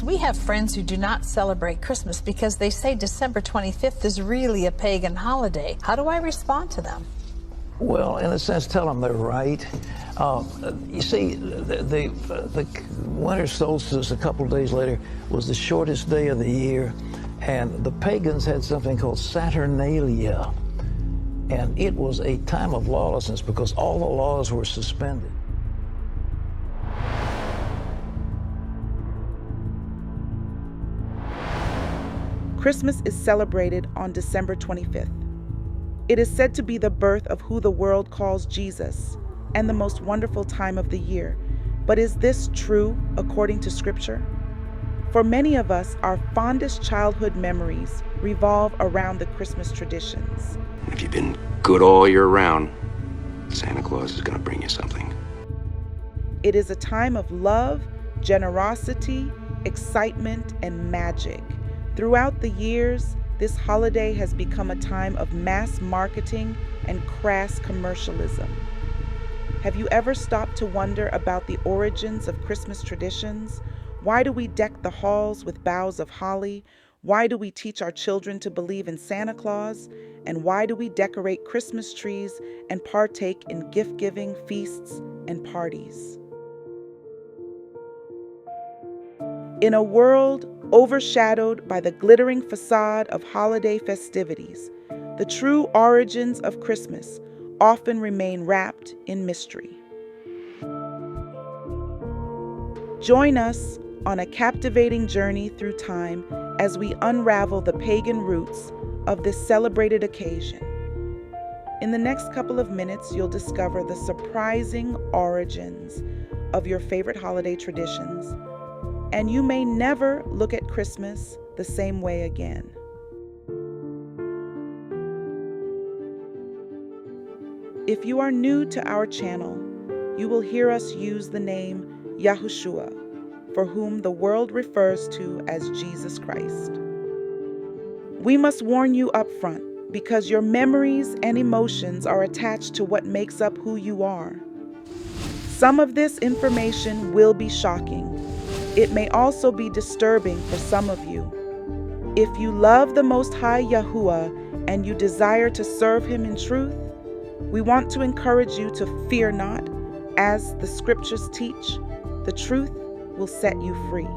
We have friends who do not celebrate Christmas because they say December 25th is really a pagan holiday. How do I respond to them? Well, in a sense, tell them they're right. You see, the winter solstice a couple of days later was the shortest day of the year, and the pagans had something called Saturnalia, and it was a time of lawlessness because all the laws were suspended. Christmas is celebrated on December 25th. It is said to be the birth of who the world calls Jesus and the most wonderful time of the year. But is this true according to Scripture? For many of us, our fondest childhood memories revolve around the Christmas traditions. If you've been good all year round, Santa Claus is going to bring you something. It is a time of love, generosity, excitement, and magic. Throughout the years, this holiday has become a time of mass marketing and crass commercialism. Have you ever stopped to wonder about the origins of Christmas traditions? Why do we deck the halls with boughs of holly? Why do we teach our children to believe in Santa Claus? And why do we decorate Christmas trees and partake in gift-giving feasts and parties? In a world overshadowed by the glittering facade of holiday festivities, the true origins of Christmas often remain wrapped in mystery. Join us on a captivating journey through time as we unravel the pagan roots of this celebrated occasion. In the next couple of minutes, you'll discover the surprising origins of your favorite holiday traditions, and you may never look at Christmas the same way again. If you are new to our channel, you will hear us use the name Yahuwah, for whom the world refers to as Jesus Christ. We must warn you up front because your memories and emotions are attached to what makes up who you are. Some of this information will be shocking. It may also be disturbing for some of you. If you love the Most High Yahuwah and you desire to serve Him in truth, we want to encourage you to fear not. As the Scriptures teach, the truth will set you free.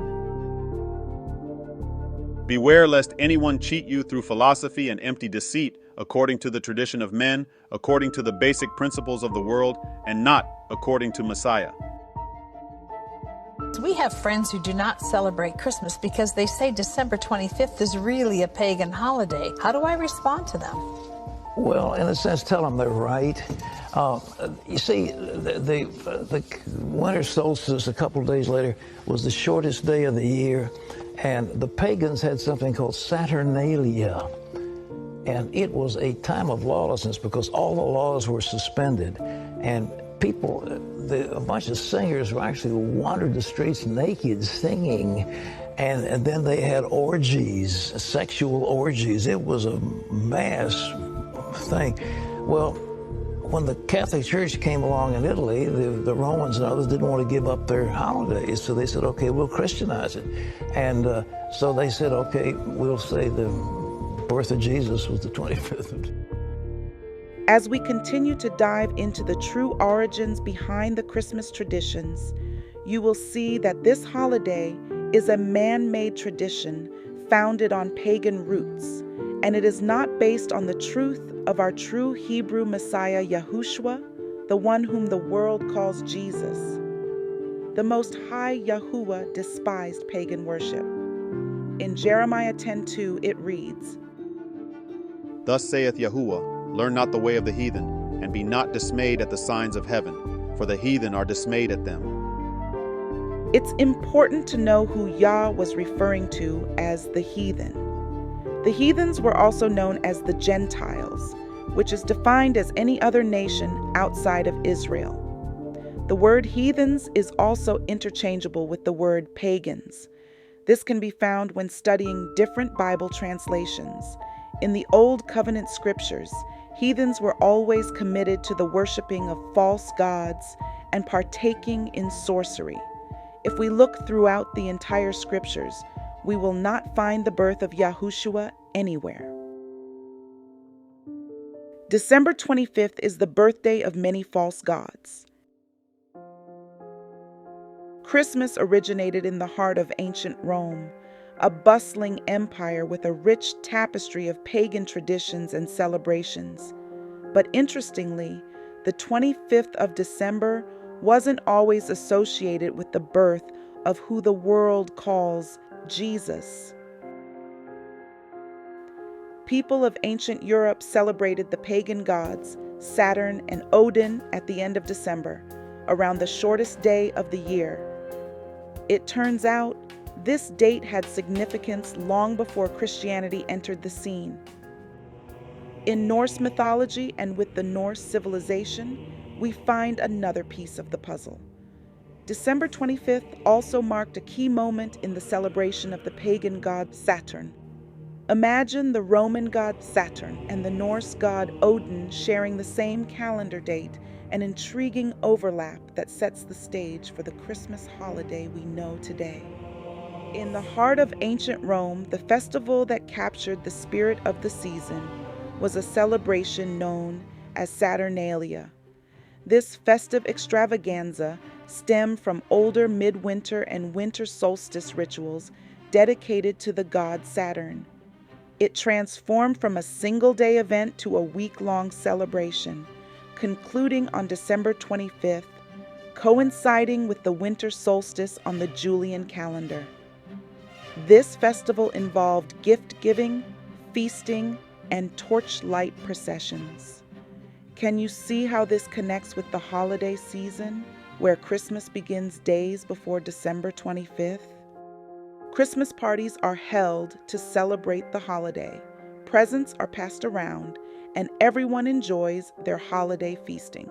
Beware lest anyone cheat you through philosophy and empty deceit, according to the tradition of men, according to the basic principles of the world, and not according to Messiah. We have friends who do not celebrate Christmas because they say December 25th is really a pagan holiday. How do I respond to them? Well, in a sense, tell them they're right. You see, the winter solstice a couple of days later was the shortest day of the year, and the pagans had something called Saturnalia, and it was a time of lawlessness because all the laws were suspended, and people, a bunch of singers actually wandered the streets naked singing, and then they had orgies, sexual orgies. It was a mass thing. Well, when the Catholic Church came along in Italy, the Romans and others didn't want to give up their holidays, so they said, okay, we'll Christianize it. And so they said, okay, we'll say the birth of Jesus was the 25th. As we continue to dive into the true origins behind the Christmas traditions, you will see that this holiday is a man-made tradition founded on pagan roots, and it is not based on the truth of our true Hebrew Messiah Yahushua, the one whom the world calls Jesus. The Most High Yahuwah despised pagan worship. In Jeremiah 10:2 it reads, Thus saith Yahuwah, learn not the way of the heathen, and be not dismayed at the signs of heaven, for the heathen are dismayed at them. It's important to know who Yah was referring to as the heathen. The heathens were also known as the Gentiles, which is defined as any other nation outside of Israel. The word heathens is also interchangeable with the word pagans. This can be found when studying different Bible translations. In the Old Covenant scriptures, heathens were always committed to the worshiping of false gods and partaking in sorcery. If we look throughout the entire scriptures, we will not find the birth of Yahushua anywhere. December 25th is the birthday of many false gods. Christmas originated in the heart of ancient Rome, a bustling empire with a rich tapestry of pagan traditions and celebrations. But interestingly, the 25th of December wasn't always associated with the birth of who the world calls Jesus. People of ancient Europe celebrated the pagan gods, Saturn and Odin, at the end of December, around the shortest day of the year. It turns out, this date had significance long before Christianity entered the scene. In Norse mythology and with the Norse civilization, we find another piece of the puzzle. December 25th also marked a key moment in the celebration of the pagan god Saturn. Imagine the Roman god Saturn and the Norse god Odin sharing the same calendar date, an intriguing overlap that sets the stage for the Christmas holiday we know today. In the heart of ancient Rome, the festival that captured the spirit of the season was a celebration known as Saturnalia. This festive extravaganza stemmed from older midwinter and winter solstice rituals dedicated to the god Saturn. It transformed from a single-day event to a week-long celebration, concluding on December 25th, coinciding with the winter solstice on the Julian calendar. This festival involved gift-giving, feasting, and torchlight processions. Can you see how this connects with the holiday season, where Christmas begins days before December 25th? Christmas parties are held to celebrate the holiday. Presents are passed around, and everyone enjoys their holiday feasting.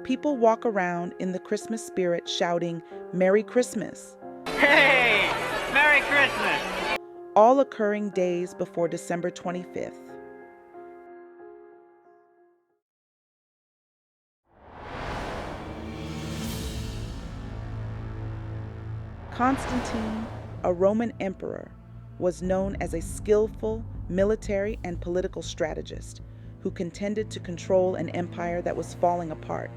People walk around in the Christmas spirit shouting, "Merry Christmas!" Hey! Merry Christmas! All occurring days before December 25th. Constantine, a Roman emperor, was known as a skillful military and political strategist who contended to control an empire that was falling apart.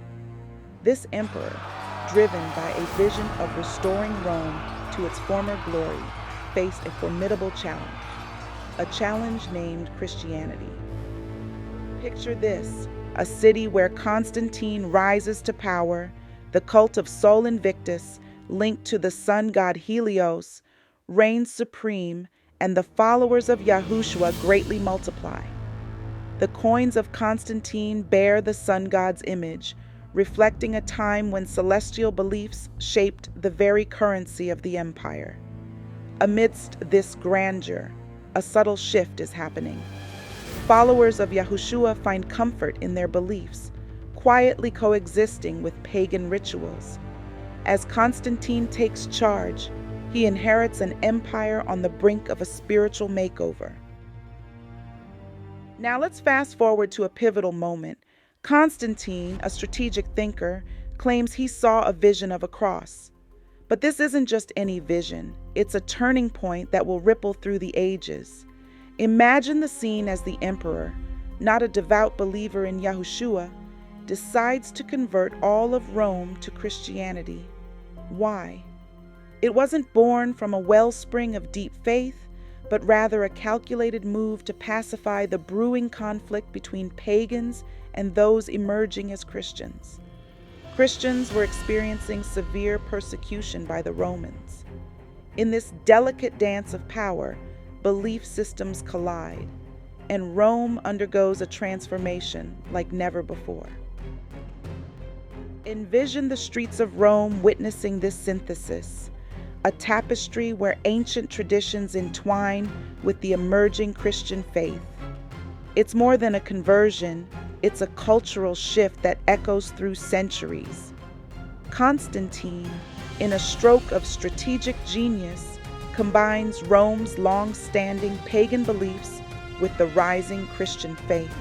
This emperor, driven by a vision of restoring Rome to its former glory, faced a formidable challenge, a challenge named Christianity. Picture this, a city where Constantine rises to power, the cult of Sol Invictus, linked to the sun god Helios, reigns supreme, and the followers of Yahushua greatly multiply. The coins of Constantine bear the sun god's image, reflecting a time when celestial beliefs shaped the very currency of the empire. Amidst this grandeur, a subtle shift is happening. Followers of Yahushua find comfort in their beliefs, quietly coexisting with pagan rituals. As Constantine takes charge, he inherits an empire on the brink of a spiritual makeover. Now let's fast forward to a pivotal moment. Constantine, a strategic thinker, claims he saw a vision of a cross. But this isn't just any vision. It's a turning point that will ripple through the ages. Imagine the scene as the emperor, not a devout believer in Yahushua, decides to convert all of Rome to Christianity. Why? It wasn't born from a wellspring of deep faith, but rather a calculated move to pacify the brewing conflict between pagans and those emerging as Christians. Christians were experiencing severe persecution by the Romans. In this delicate dance of power, belief systems collide, and Rome undergoes a transformation like never before. Envision the streets of Rome witnessing this synthesis, a tapestry where ancient traditions entwine with the emerging Christian faith. It's more than a conversion, it's a cultural shift that echoes through centuries. Constantine, in a stroke of strategic genius, combines Rome's long-standing pagan beliefs with the rising Christian faith.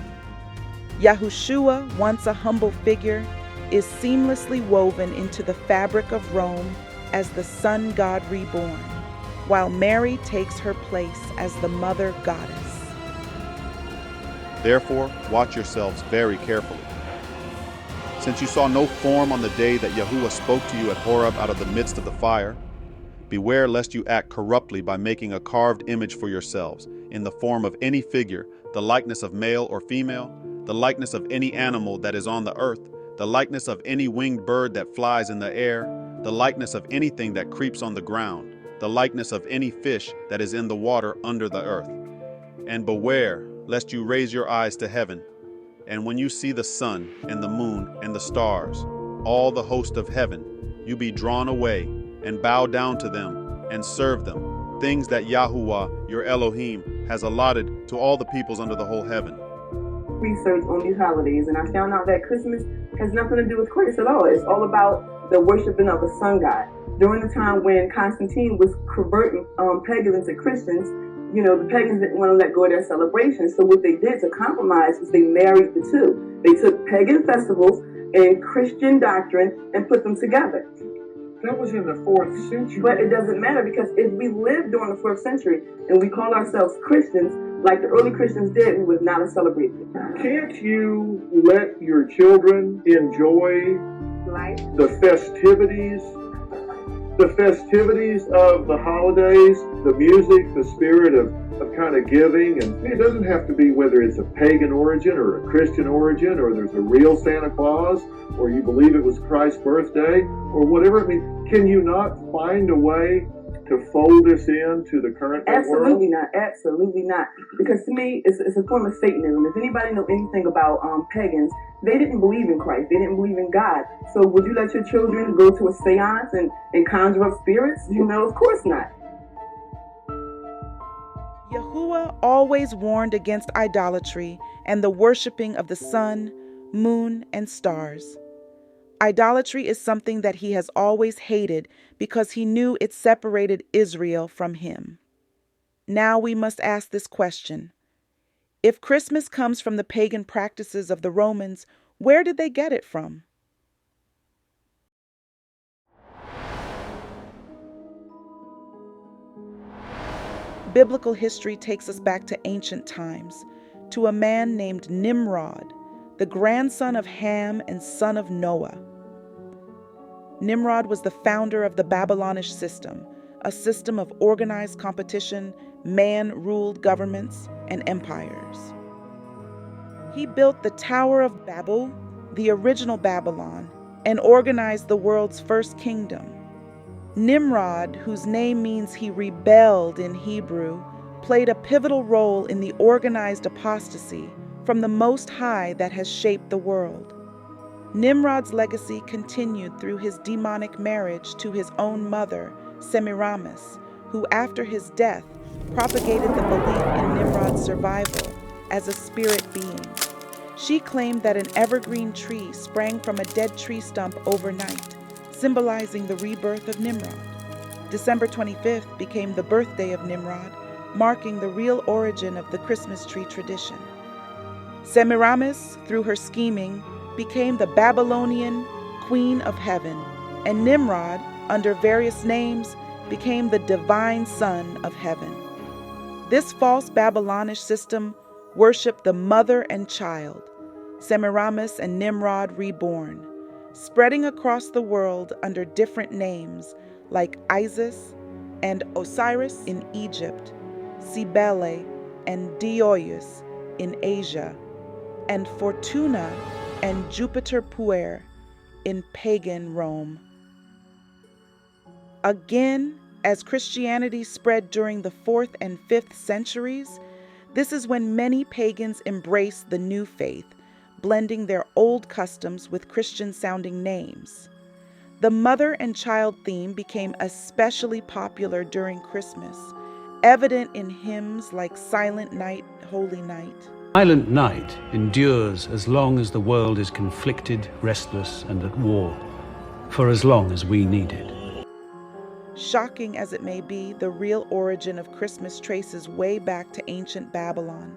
Yahushua, once a humble figure, is seamlessly woven into the fabric of Rome as the sun god reborn, while Mary takes her place as the mother goddess. Therefore, watch yourselves very carefully. Since you saw no form on the day that Yahuwah spoke to you at Horeb out of the midst of the fire, beware lest you act corruptly by making a carved image for yourselves, in the form of any figure, the likeness of male or female, the likeness of any animal that is on the earth, the likeness of any winged bird that flies in the air, the likeness of anything that creeps on the ground, the likeness of any fish that is in the water under the earth. And beware lest you raise your eyes to heaven, and when you see the sun and the moon and the stars, all the host of heaven, you be drawn away and bow down to them and serve them, things that Yahuwah, your Elohim, has allotted to all the peoples under the whole heaven. Research on these holidays, and I found out that Christmas has nothing to do with Christ at all. It's all about the worshiping of the sun god. During the time when Constantine was converting pagans into Christians, the pagans didn't want to let go of their celebrations. So what they did to compromise was they married the two. They took pagan festivals and Christian doctrine and put them together. That was in the 4th century. But it doesn't matter, because if we lived during the 4th century and we called ourselves Christians, like the early Christians did, we would not have celebrated it. Can't you let your children enjoy the festivities of the holidays, the music, the spirit of kind of giving? And it doesn't have to be whether it's a pagan origin or a Christian origin, or there's a real Santa Claus, or you believe it was Christ's birthday, or whatever. I mean, can you not find a way to fold this into the current world? Absolutely not. Because to me, it's a form of Satanism. If anybody know anything about pagans, they didn't believe in Christ. They didn't believe in God. So would you let your children go to a seance and conjure up spirits? Of course not. Yahuwah always warned against idolatry and the worshiping of the sun, moon, and stars. Idolatry is something that he has always hated because he knew it separated Israel from him. Now we must ask this question. If Christmas comes from the pagan practices of the Romans, where did they get it from? Biblical history takes us back to ancient times, to a man named Nimrod, the grandson of Ham and son of Noah. Nimrod was the founder of the Babylonish system, a system of organized competition, man-ruled governments, and empires. He built the Tower of Babel, the original Babylon, and organized the world's first kingdom. Nimrod, whose name means he rebelled in Hebrew, played a pivotal role in the organized apostasy from the Most High that has shaped the world. Nimrod's legacy continued through his demonic marriage to his own mother, Semiramis, who after his death propagated the belief in Nimrod's survival as a spirit being. She claimed that an evergreen tree sprang from a dead tree stump overnight, symbolizing the rebirth of Nimrod. December 25th became the birthday of Nimrod, marking the real origin of the Christmas tree tradition. Semiramis, through her scheming, became the Babylonian Queen of Heaven, and Nimrod, under various names, became the divine Son of Heaven. This false Babylonish system worshipped the mother and child, Semiramis and Nimrod reborn, spreading across the world under different names like Isis and Osiris in Egypt, Cybele and Dioeus in Asia, and Fortuna and Jupiter Puer in pagan Rome. Again, as Christianity spread during the 4th and 5th centuries, this is when many pagans embraced the new faith, blending their old customs with Christian-sounding names. The mother and child theme became especially popular during Christmas, evident in hymns like Silent Night, Holy Night. Silent night endures as long as the world is conflicted, restless, and at war, for as long as we need it. Shocking as it may be, the real origin of Christmas traces way back to ancient Babylon,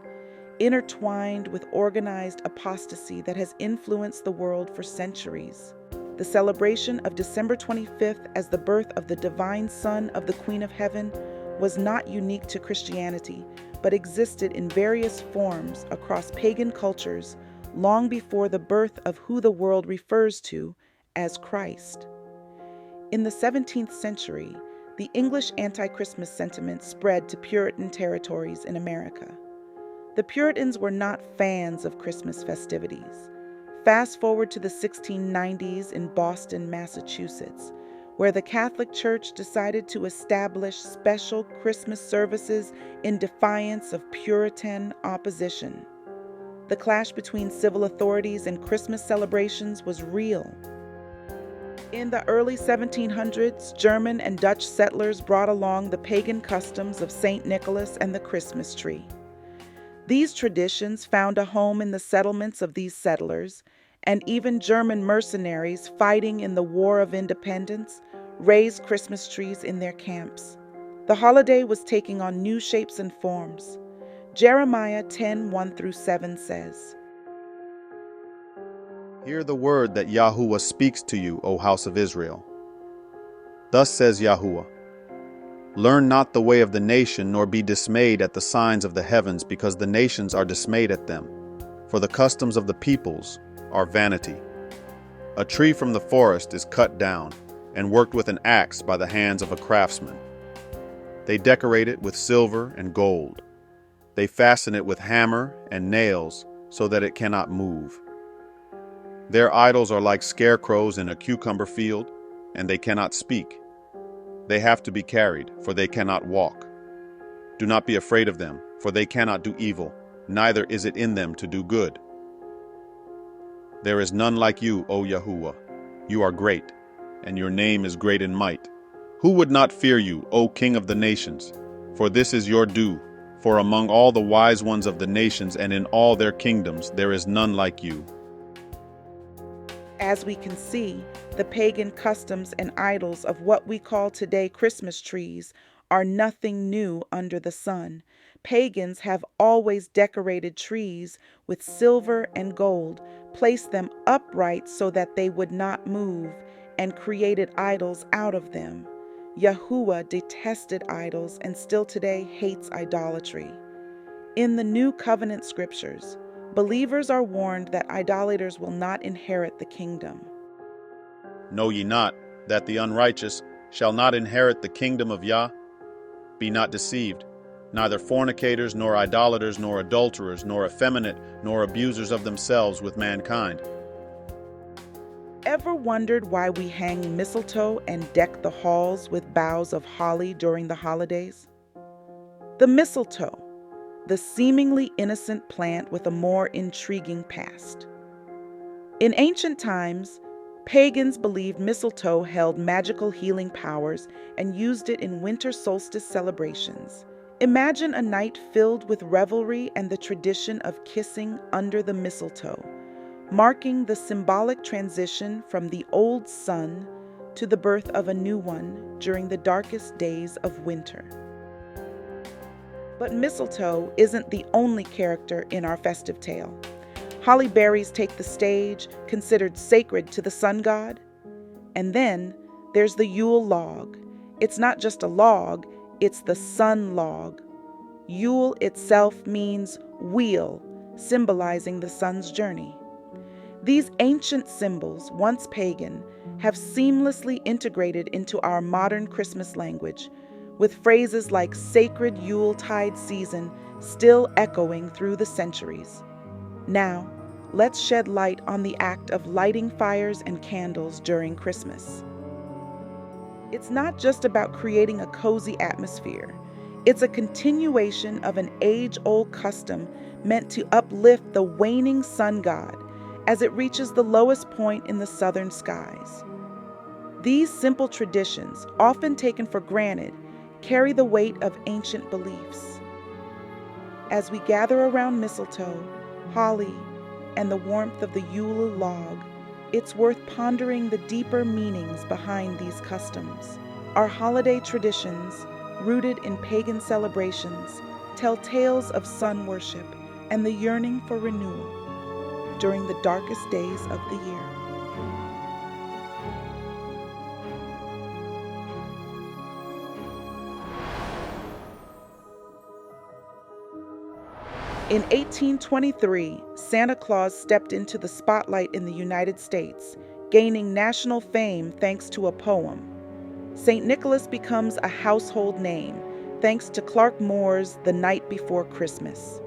intertwined with organized apostasy that has influenced the world for centuries. the celebration of December 25th as the birth of the divine Son of the Queen of Heaven was not unique to Christianity, but existed in various forms across pagan cultures long before the birth of who the world refers to as Christ. In the 17th century, the English anti-Christmas sentiment spread to Puritan territories in America. The Puritans were not fans of Christmas festivities. Fast forward to the 1690s in Boston, Massachusetts, where the Catholic Church decided to establish special Christmas services in defiance of Puritan opposition. The clash between civil authorities and Christmas celebrations was real. In the early 1700s, German and Dutch settlers brought along the pagan customs of St. Nicholas and the Christmas tree. These traditions found a home in the settlements of these settlers, and even German mercenaries fighting in the War of Independence raised Christmas trees in their camps. The holiday was taking on new shapes and forms. Jeremiah 10:1-7 says, Hear the word that Yahuwah speaks to you, O house of Israel. Thus says Yahuwah, Learn not the way of the nation, nor be dismayed at the signs of the heavens, because the nations are dismayed at them. For the customs of the peoples are vanity. A tree from the forest is cut down, and worked with an axe by the hands of a craftsman. They decorate it with silver and gold. They fasten it with hammer and nails, so that it cannot move. Their idols are like scarecrows in a cucumber field, and they cannot speak. They have to be carried, for they cannot walk. Do not be afraid of them, for they cannot do evil, neither is it in them to do good. There is none like you, O Yahuwah. You are great, and your name is great in might. Who would not fear you, O King of the nations? For this is your due. For among all the wise ones of the nations and in all their kingdoms, there is none like you. As we can see, the pagan customs and idols of what we call today Christmas trees are nothing new under the sun. Pagans have always decorated trees with silver and gold, placed them upright so that they would not move, and created idols out of them. Yahuwah detested idols and still today hates idolatry. In the New Covenant scriptures, believers are warned that idolaters will not inherit the kingdom. Know ye not that the unrighteous shall not inherit the kingdom of Yah? Be not deceived, neither fornicators, nor idolaters, nor adulterers, nor effeminate, nor abusers of themselves with mankind. Ever wondered why we hang mistletoe and deck the halls with boughs of holly during the holidays? The mistletoe, the seemingly innocent plant with a more intriguing past. In ancient times, pagans believed mistletoe held magical healing powers and used it in winter solstice celebrations. Imagine a night filled with revelry and the tradition of kissing under the mistletoe, marking the symbolic transition from the old sun to the birth of a new one during the darkest days of winter. But mistletoe isn't the only character in our festive tale. Holly berries take the stage, considered sacred to the sun god. And then there's the Yule log. It's not just a log, it's the sun log. Yule itself means wheel, symbolizing the sun's journey. These ancient symbols, once pagan, have seamlessly integrated into our modern Christmas language, with phrases like sacred Yuletide season still echoing through the centuries. Now, let's shed light on the act of lighting fires and candles during Christmas. It's not just about creating a cozy atmosphere. It's a continuation of an age-old custom meant to uplift the waning sun god as it reaches the lowest point in the southern skies. These simple traditions, often taken for granted, carry the weight of ancient beliefs. As we gather around mistletoe, holly, and the warmth of the Yule log, it's worth pondering the deeper meanings behind these customs. Our holiday traditions, rooted in pagan celebrations, tell tales of sun worship and the yearning for renewal during the darkest days of the year. In 1823, Santa Claus stepped into the spotlight in the United States, gaining national fame thanks to a poem. St. Nicholas becomes a household name, thanks to Clark Moore's The Night Before Christmas.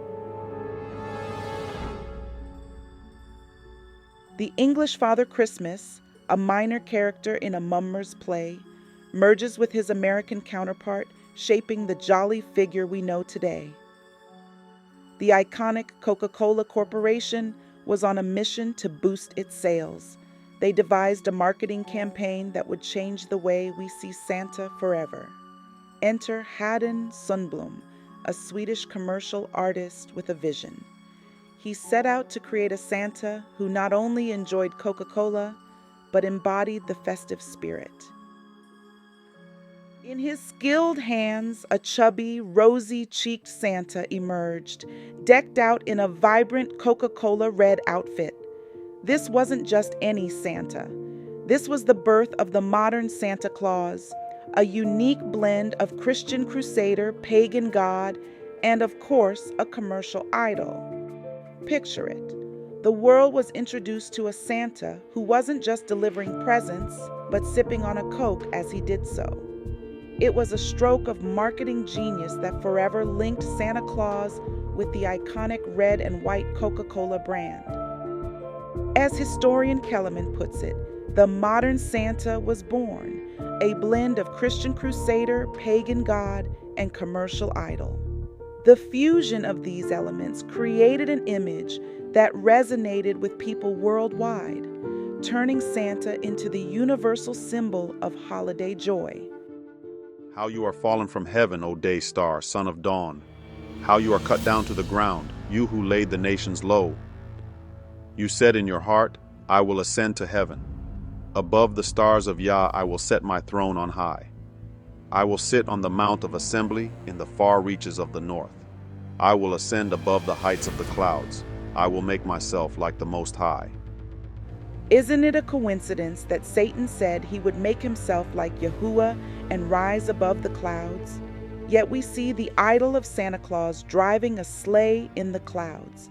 The English Father Christmas, a minor character in a Mummers play, merges with his American counterpart, shaping the jolly figure we know today. The iconic Coca-Cola Corporation was on a mission to boost its sales. They devised a marketing campaign that would change the way we see Santa forever. Enter Haden Sundblom, a Swedish commercial artist with a vision. He set out to create a Santa who not only enjoyed Coca-Cola, but embodied the festive spirit. In his skilled hands, a chubby, rosy-cheeked Santa emerged, decked out in a vibrant Coca-Cola red outfit. This wasn't just any Santa. This was the birth of the modern Santa Claus, a unique blend of Christian crusader, pagan god, and of course, a commercial idol. Picture it. The world was introduced to a Santa who wasn't just delivering presents, but sipping on a Coke as he did so. It was a stroke of marketing genius that forever linked Santa Claus with the iconic red and white Coca-Cola brand. As historian Kellerman puts it, the modern Santa was born, a blend of Christian crusader, pagan god, and commercial idol. The fusion of these elements created an image that resonated with people worldwide, turning Santa into the universal symbol of holiday joy. How you are fallen from heaven, O day star, son of dawn. How you are cut down to the ground, you who laid the nations low. You said in your heart, I will ascend to heaven. Above the stars of Yah, I will set my throne on high. I will sit on the mount of assembly in the far reaches of the north. I will ascend above the heights of the clouds. I will make myself like the Most High. Isn't it a coincidence that Satan said he would make himself like Yahuwah and rise above the clouds? Yet we see the idol of Santa Claus driving a sleigh in the clouds.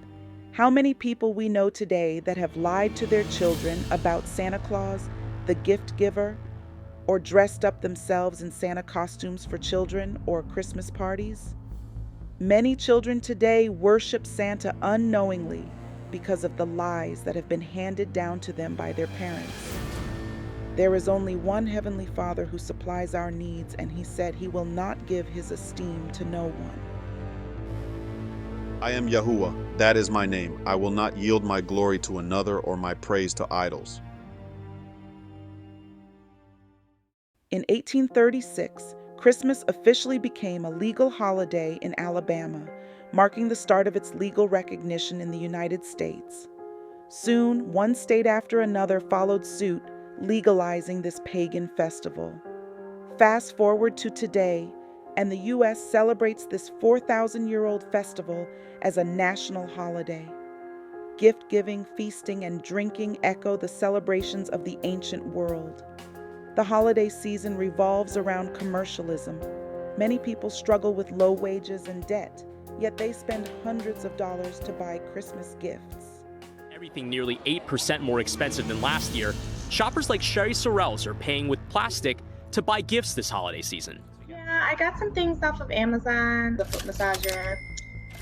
How many people we know today that have lied to their children about Santa Claus, the gift giver, or dressed up themselves in Santa costumes for children or Christmas parties? Many children today worship Santa unknowingly because of the lies that have been handed down to them by their parents. There is only one Heavenly Father who supplies our needs, and He said He will not give His esteem to no one. I am Yahuwah, that is my name. I will not yield my glory to another or my praise to idols. In 1836, Christmas officially became a legal holiday in Alabama, marking the start of its legal recognition in the United States. Soon, one state after another followed suit, legalizing this pagan festival. Fast forward to today, and the U.S. celebrates this 4,000-year-old festival as a national holiday. Gift-giving, feasting, and drinking echo the celebrations of the ancient world. The holiday season revolves around commercialism. Many people struggle with low wages and debt, yet they spend hundreds of dollars to buy Christmas gifts. Everything nearly 8% more expensive than last year, shoppers like Sherry Sorrells are paying with plastic to buy gifts this holiday season. Yeah, I got some things off of Amazon, the foot massager.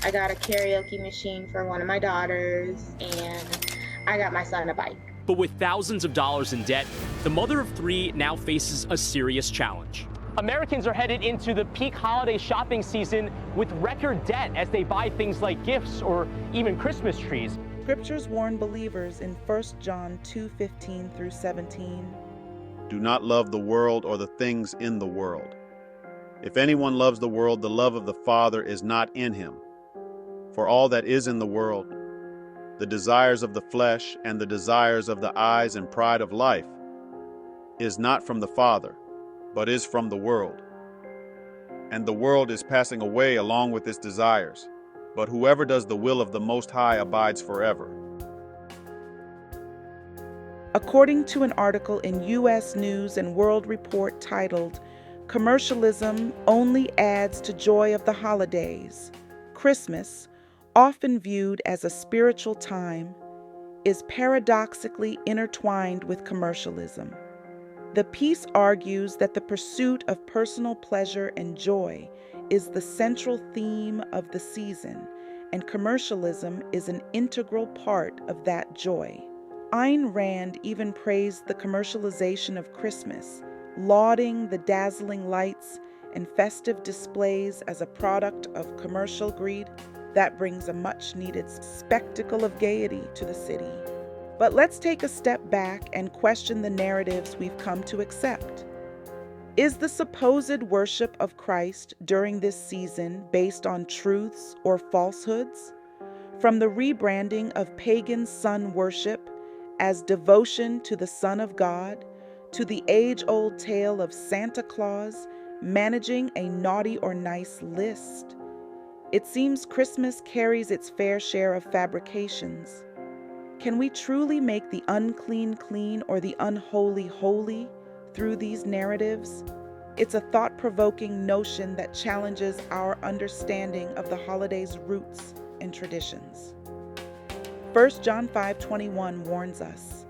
I got a karaoke machine for one of my daughters, and I got my son a bike. But with thousands of dollars in debt, the mother of three now faces a serious challenge. Americans are headed into the peak holiday shopping season with record debt as they buy things like gifts or even Christmas trees. Scriptures warn believers in 1 John 2:15 through 17. Do not love the world or the things in the world. If anyone loves the world, the love of the Father is not in him. For all that is in the world, the desires of the flesh and the desires of the eyes and pride of life, is not from the Father, but is from the world. And the world is passing away along with its desires, but whoever does the will of the Most High abides forever. According to an article in U.S. News and World Report titled, "Commercialism Only Adds to Joy of the Holidays," Christmas, often viewed as a spiritual time, is paradoxically intertwined with commercialism. The piece argues that the pursuit of personal pleasure and joy is the central theme of the season, and commercialism is an integral part of that joy. Ayn Rand even praised the commercialization of Christmas, lauding the dazzling lights and festive displays as a product of commercial greed that brings a much-needed spectacle of gaiety to the city. But let's take a step back and question the narratives we've come to accept. Is the supposed worship of Christ during this season based on truths or falsehoods? From the rebranding of pagan sun worship as devotion to the Son of God, to the age-old tale of Santa Claus managing a naughty or nice list, it seems Christmas carries its fair share of fabrications. Can we truly make the unclean clean or the unholy holy through these narratives? It's a thought-provoking notion that challenges our understanding of the holiday's roots and traditions. 1 John 5:21 warns us,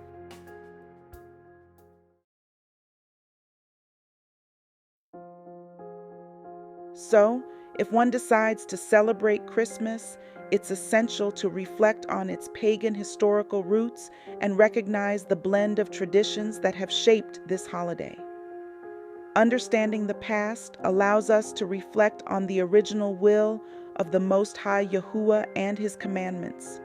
so, if one decides to celebrate Christmas, it's essential to reflect on its pagan historical roots and recognize the blend of traditions that have shaped this holiday. Understanding the past allows us to reflect on the original will of the Most High Yahuwah and His commandments,